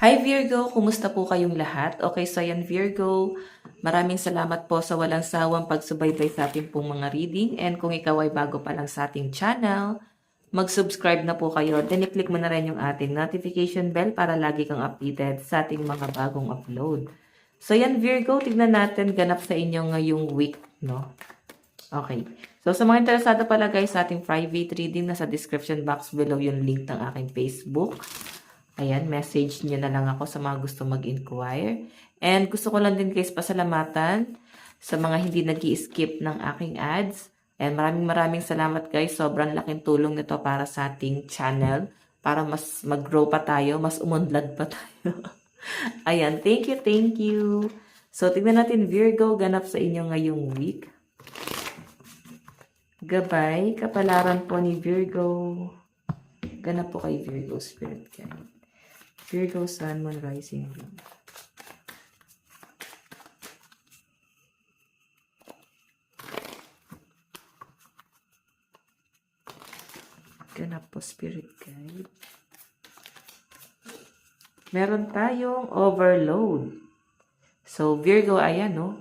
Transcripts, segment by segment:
Hi Virgo, kumusta po kayong lahat? Okay, so ayan Virgo, maraming salamat po sa walang sawang pagsubaybay sa ating pong mga reading, and kung ikaw ay bago pa lang sa ating channel, mag-subscribe na po kayo, then i-click mo na rin yung ating notification bell para lagi kang updated sa ating mga bagong upload. So ayan Virgo, tignan natin ganap sa inyo ngayong week, no? Okay. So, sa mga interesado pala guys sa ating private reading, nasa description box below yung link ng aking Facebook. Ayan, message nyo na lang ako sa mga gusto mag-inquire. And gusto ko lang din guys pasalamatan sa mga hindi nag-i-skip ng aking ads. And maraming salamat guys. Sobrang laking tulong nito para sa ating channel. Para mas mag-grow pa tayo, mas umunlad pa tayo. Ayan, thank you, thank you. So, tignan natin Virgo, ganap sa inyo ngayong week. Gabay, kapalaran po ni Virgo. Ganap po kay Virgo Spirit Guide. Virgo, Sun, Moon, Rising. Ganap po Spirit Guide. Meron tayong overload. So, Virgo, ayan, no?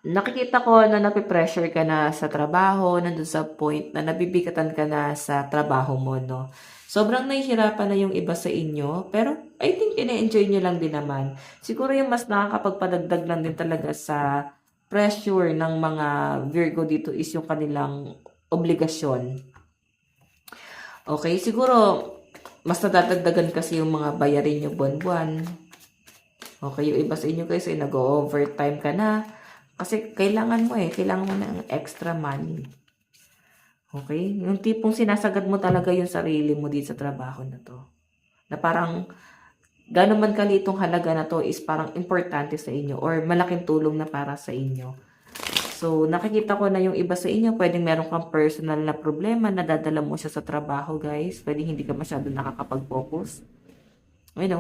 Nakikita ko na napipressure ka na sa trabaho, nandun sa point na nabibigatan ka na sa trabaho mo, no? Sobrang nahihirapan na yung iba sa inyo, pero I think ina-enjoy nyo lang din naman. Siguro yung mas nakakapagpadagdag lang din talaga sa pressure ng mga Virgo dito is yung kanilang obligasyon. Okay, siguro mas nadadagdagan kasi yung mga bayarin nyo buwan-buwan. Okay, yung iba sa inyo guys ay nag-overtime ka na. Kasi kailangan mo ng extra money. Okay? Yung tipong sinasagad mo talaga yung sarili mo dito sa trabaho na to. Na parang, gano'n man kalitong halaga na to is parang importante sa inyo or malaking tulong na para sa inyo. So, nakikita ko na yung iba sa inyo, pwedeng meron kang personal na problema na dadala mo siya sa trabaho, guys. Pwedeng hindi ka masyado nakakapag-focus.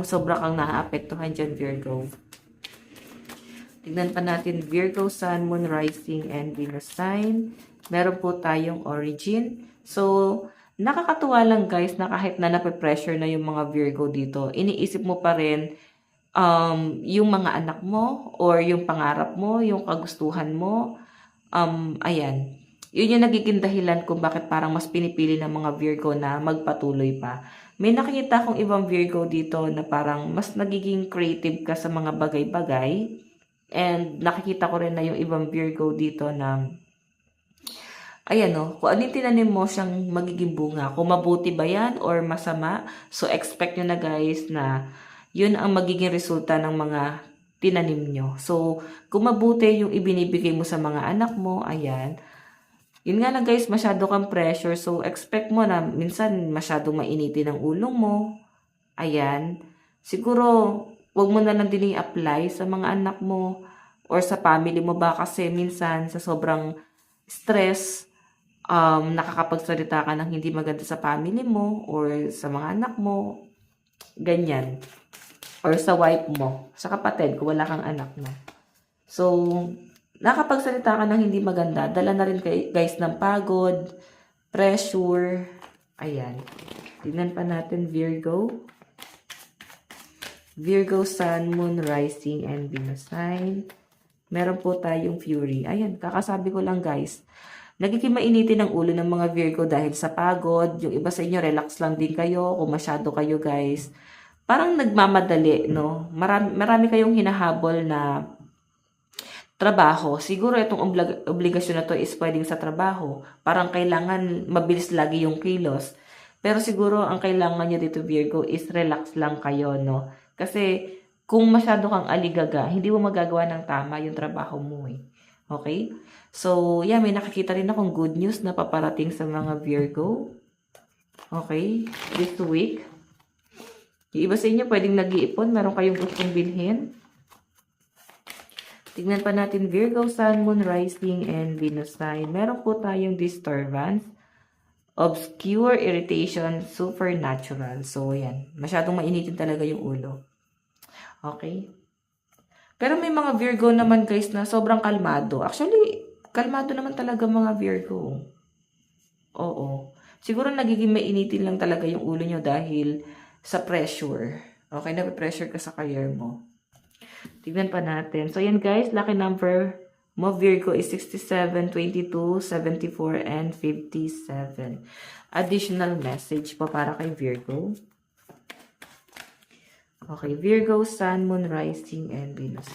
Sobra kang naaapektuhan dyan, Virgo. Tignan pa natin Virgo, Sun, Moon, Rising, and Venus sign. Meron po tayong origin. So, nakakatuwa lang guys na kahit na nape-pressure na yung mga Virgo dito, iniisip mo pa rin yung mga anak mo or yung pangarap mo, yung kagustuhan mo. Ayan. Yun yung nagiging dahilan kung bakit parang mas pinipili ng mga Virgo na magpatuloy pa. May nakikita akong ibang Virgo dito na parang mas nagiging creative ka sa mga bagay-bagay. And nakikita ko rin na yung ibang Virgo dito na ayan kung ano yung tinanim mo siyang magiging bunga. Kung mabuti ba yan or masama. So, expect nyo na guys na yun ang magiging resulta ng mga tinanim nyo. So, kung mabuti yung ibinibigay mo sa mga anak mo, ayan. Yun nga lang guys, masyado kang pressure. So, expect mo na minsan masyadong mainitin ang ulo mo. Ayan. Siguro, wag mo na lang din i-apply sa mga anak mo or sa family mo ba kasi minsan sa sobrang stress, nakakapagsalita ka ng hindi maganda sa family mo or sa mga anak mo, ganyan. Or sa wife mo, sa kapatid, kung wala kang anak na. So, nakapagsalita ka ng hindi maganda, dala na rin guys ng pagod, pressure, ayan. Tignan pa natin Virgo. Virgo, Sun, Moon, Rising, and Venus sign. Meron po tayong Fury. Ayan, kakasabi ko lang guys. Nagiging mainitin ang ulo ng mga Virgo dahil sa pagod. Yung iba sa inyo, relax lang din kayo. Kung masyado kayo guys. Parang nagmamadali, no? Marami kayong hinahabol na trabaho. Siguro itong obligasyon na to is pwedeng sa trabaho. Parang kailangan mabilis lagi yung kilos. Pero siguro ang kailangan nyo dito Virgo is relax lang kayo, no? Kasi kung masyado kang aligaga, hindi mo magagawa ng tama yung trabaho mo eh. Okay? So, yeah, may nakikita rin akong good news na paparating sa mga Virgo. Okay? This week. Yung iba sa inyo pwedeng nag-iipon, meron kayong gustong bilhin. Tignan pa natin Virgo, Sun, Moon, Rising, and Venus sign. Meron po tayong disturbance, obscure, irritation, supernatural. So, yan. Masyadong mainitin talaga yung ulo. Okay? Pero may mga Virgo naman guys na sobrang kalmado. Actually, kalmado naman talaga mga Virgo. Oo. Siguro nagiging mainitin lang talaga yung ulo nyo dahil sa pressure. Okay, nape-pressure ka sa career mo. Tignan pa natin. So, yan guys, lucky number mo, Virgo, is 67, 22, 74, and 57. Additional message po para kay Virgo. Okay, Virgo, Sun, Moon, Rising, and Venus.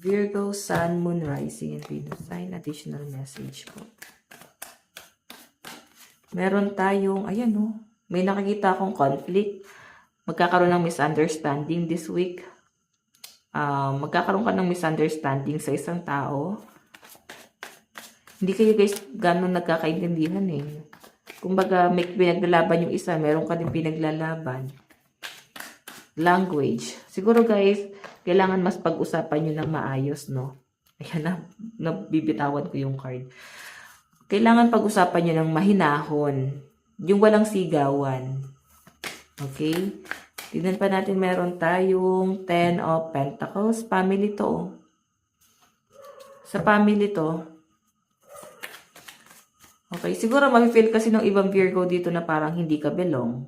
Virgo, Sun, Moon, Rising, and Venus sign. Additional message po. Meron tayong, ayan o, may nakikita akong conflict. Magkakaroon ng misunderstanding this week. Magkakaroon ka ng misunderstanding sa isang tao. Hindi kayo guys gano'n nagkakaintindihan eh. Kumbaga, may pinaglalaban yung isa, meron ka din pinaglalaban. Language. Siguro guys, kailangan mas pag-usapan nyo ng maayos, no? Ayan, nabibitawan ko yung card. Kailangan pag-usapan nyo ng mahinahon. Yung walang sigawan. Okay? Tignan pa natin, meron tayong 10 of Pentacles. Family to. Sa family to. Okay, siguro mafe-feel kasi ng ibang Virgo dito na parang hindi ka belong.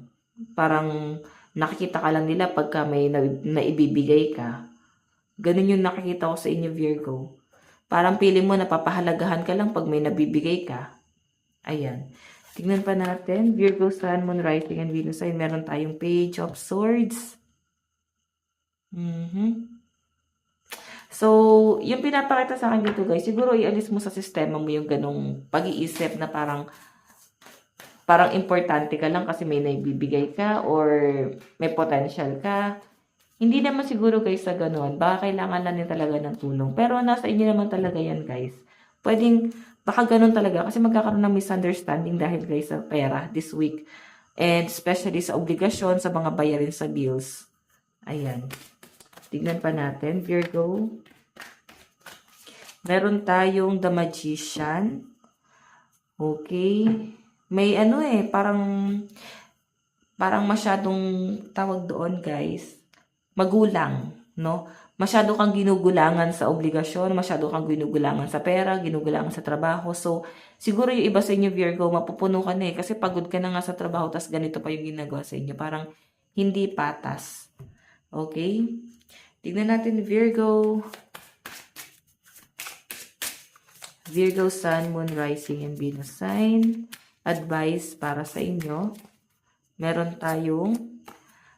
Parang nakikita ka lang nila pagka may naibibigay ka. Ganun yung nakikita ko sa inyo, Virgo. Parang feeling mo napapahalagahan ka lang pag may nabibigay ka. Ayan. Tignan pa natin. Virgo, Sun, Moon, Rising, and Venus sign. Meron tayong Page of Swords. So, yung pinapakita sa akin dito guys, siguro ialis mo sa sistema mo yung ganong pag-iisip na parang importante ka lang kasi may naibibigay ka or may potential ka. Hindi naman siguro guys sa ganon. Baka kailangan lang din talaga ng tulong. Pero nasa inyo naman talaga yan guys. Pwedeng, baka ganon talaga. Kasi magkakaroon ng misunderstanding dahil guys sa pera this week. And especially sa obligasyon, sa mga bayarin sa bills. Ayan. Tignan pa natin. Virgo. Meron tayong The Magician. Okay. May ano eh, parang masyadong tawag doon guys. Magulang, no? Masyado kang ginugulangan sa obligasyon, masyado kang ginugulangan sa pera, ginugulangan sa trabaho. So, siguro yung iba sa inyo, Virgo, mapupuno ka na eh. Kasi pagod ka na nga sa trabaho, tas ganito pa yung ginagawa sa inyo. Parang hindi patas. Okay? Tignan natin, Virgo. Virgo, Sun, Moon, Rising, and Venus sign. Advice para sa inyo. Meron tayong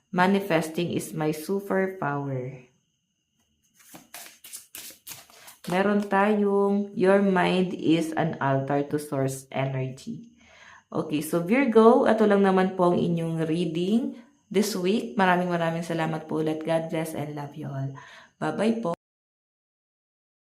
manifesting is my superpower. Meron tayong your mind is an altar to source energy. Okay, so Virgo, ito lang naman po ang inyong reading this week. Maraming salamat po ulit. God bless and love you all. Bye-bye po.